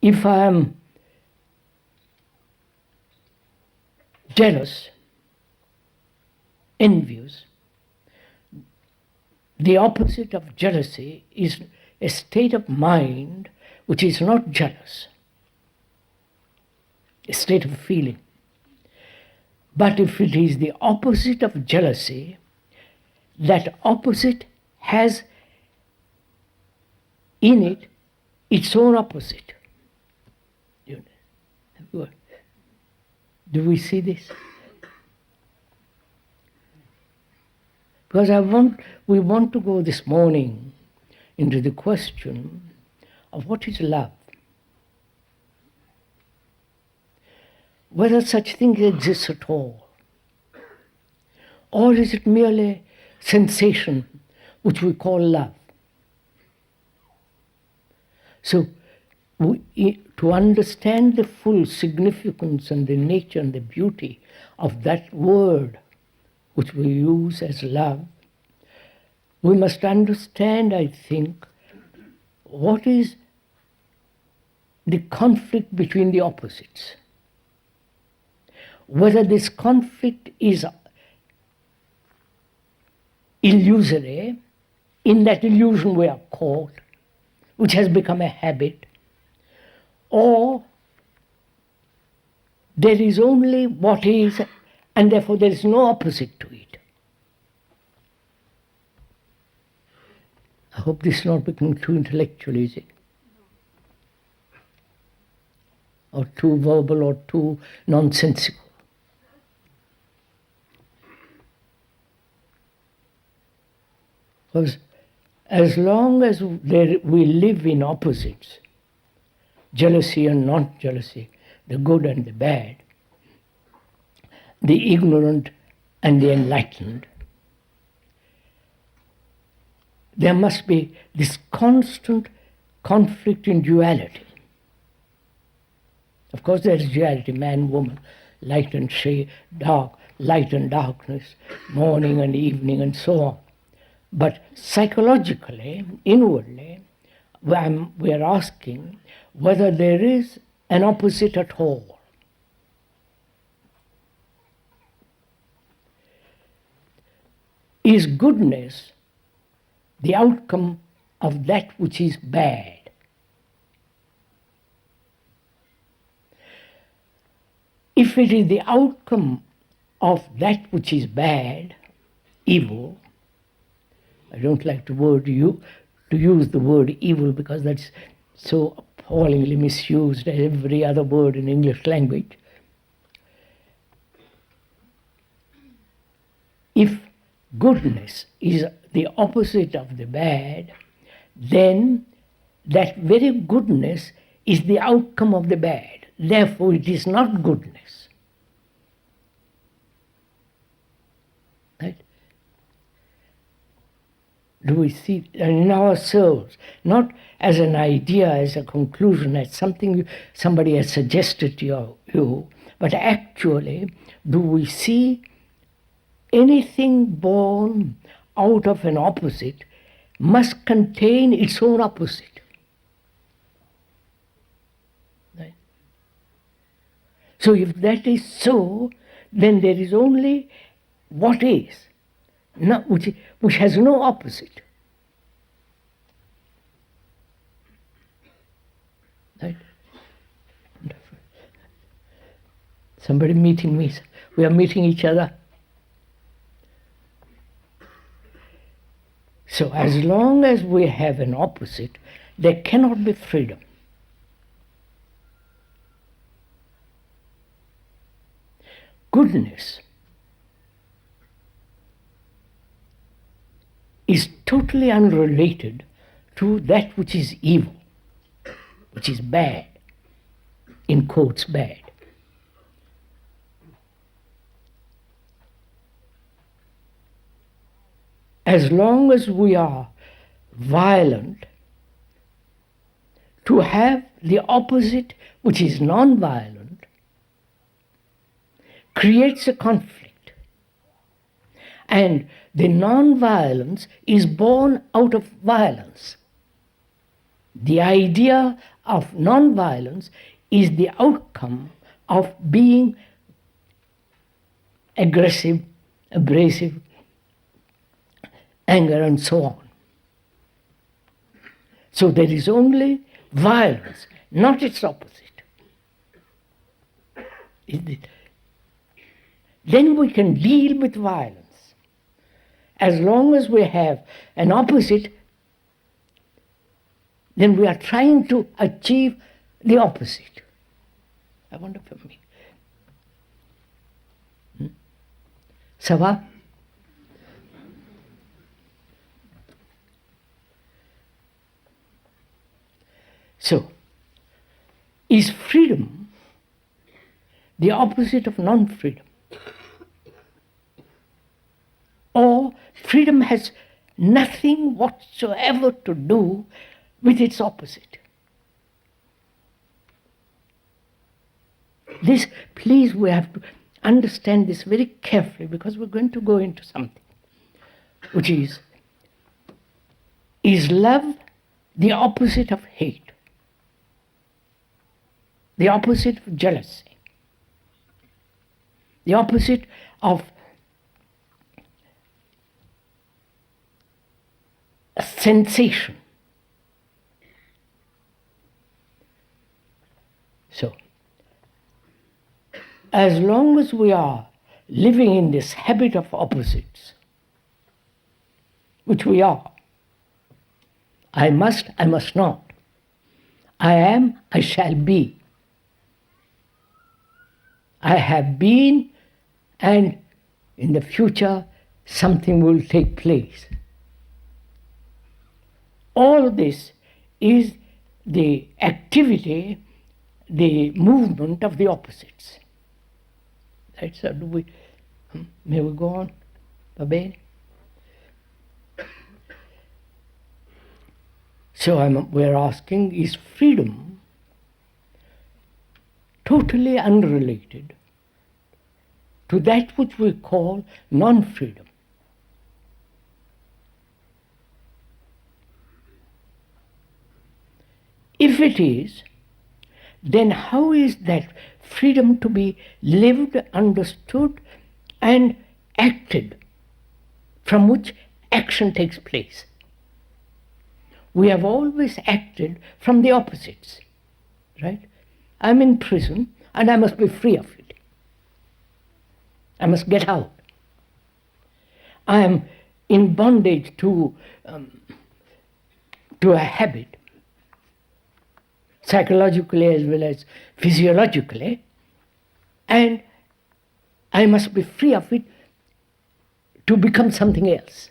If I am jealous, envious, the opposite of jealousy is a state of mind which is not jealous, a state of feeling. But if it is the opposite of jealousy, that opposite has in it its own opposite. Do we see this? Because we want to go this morning into the question of what is love. Whether such thing exists at all. Or is it merely sensation which we call love? So to understand the full significance and the nature and the beauty of that word which we use as love, we must understand, I think, what is the conflict between the opposites. Whether this conflict is illusory, in that illusion we are caught, which has become a habit, or there is only what is, and therefore there is no opposite to it. I hope this is not becoming too intellectual, is it? Or too verbal or too nonsensical. Because as long as we live in opposites, jealousy and non-jealousy, the good and the bad, the ignorant and the enlightened, there must be this constant conflict in duality. Of course there is duality, man, woman, light and shade, dark, light and darkness, morning and evening and so on. But psychologically, inwardly, we are asking whether there is an opposite at all. Is goodness the outcome of that which is bad? If it is the outcome of that which is bad, evil, I don't like to use the word evil because that's so appallingly misused as every other word in English language. If goodness is the opposite of the bad, then that very goodness is the outcome of the bad. Therefore, it is not goodness. Right? Do we see in ourselves, not as an idea, as a conclusion, as something somebody has suggested to you, but actually, do we see anything born out of an opposite must contain its own opposite? Right? So if that is so, then there is only what is, which has no opposite. Right? Somebody meeting me, we are meeting each other. So as long as we have an opposite, there cannot be freedom. Goodness is totally unrelated to that which is evil, which is bad, in quotes bad. As long as we are violent, to have the opposite, which is non-violent, creates a conflict. And the non-violence is born out of violence. The idea of non-violence is the outcome of being aggressive, abrasive, anger, and so on. So there is only violence, not its opposite. Then we can deal with violence. As long as we have an opposite, then we are trying to achieve the opposite. I wonder for me. Sava? So, is freedom the opposite of non-freedom? Or freedom has nothing whatsoever to do with its opposite? This, please, we have to understand this very carefully, because we're going to go into something, which is love the opposite of hate? The opposite of jealousy? The opposite of a sensation? So, as long as we are living in this habit of opposites, which we are, I must not. I am, I shall be. I have been, and in the future something will take place. All this is the activity, the movement of the opposites. Right, so do we, may we go on? Va bene? So we're asking, is freedom totally unrelated to that which we call non-freedom? If it is, then how is that freedom to be lived, understood, and acted, from which action takes place? We have always acted from the opposites, right? I'm in prison and I must be free of it. I must get out. I am in bondage to a habit, psychologically as well as physiologically, and I must be free of it to become something else.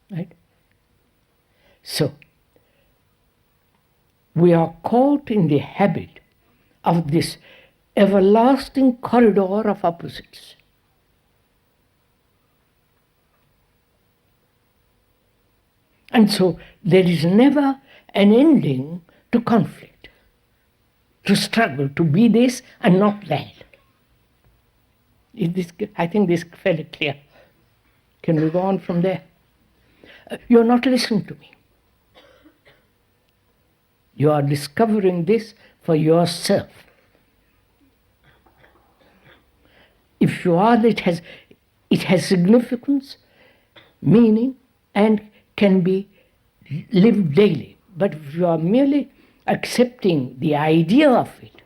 Right? So, we are caught in the habit of this everlasting corridor of opposites. And so there is never an ending to conflict, to struggle, to be this and not that. I think this is fairly clear. Can we go on from there? You're not listening to me. You are discovering this for yourself. If you are, it has significance, meaning, and can be lived daily. But if you are merely accepting the idea of it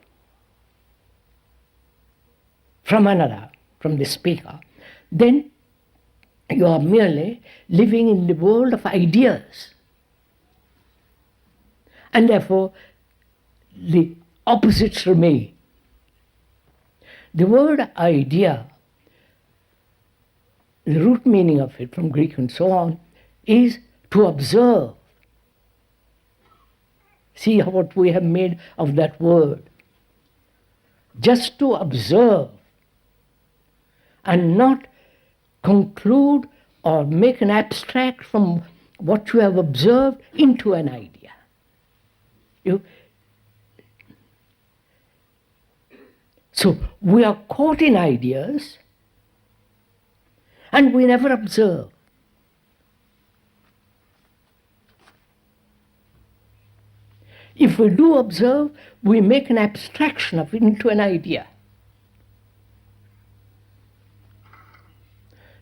from another, from the speaker, then you are merely living in the world of ideas. And therefore, the opposites remain. The word idea, the root meaning of it from Greek and so on, is to observe. See what we have made of that word. Just to observe and not conclude or make an abstract from what you have observed into an idea. So we are caught in ideas and we never observe. If we do observe, we make an abstraction of it into an idea.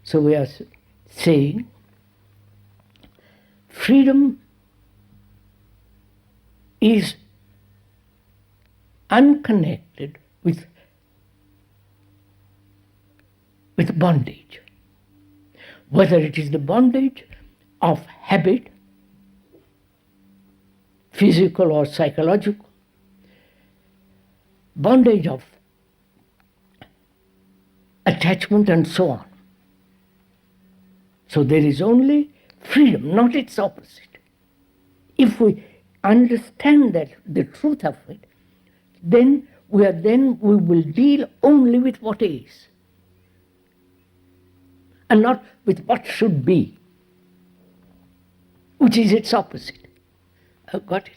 So we are saying freedom is unconnected with bondage. Whether it is the bondage of habit, physical or psychological, bondage of attachment and so on. So there is only freedom, not its opposite. If we understand that, the truth of it, then we will deal only with what is, and not with what should be, which is its opposite. Got it?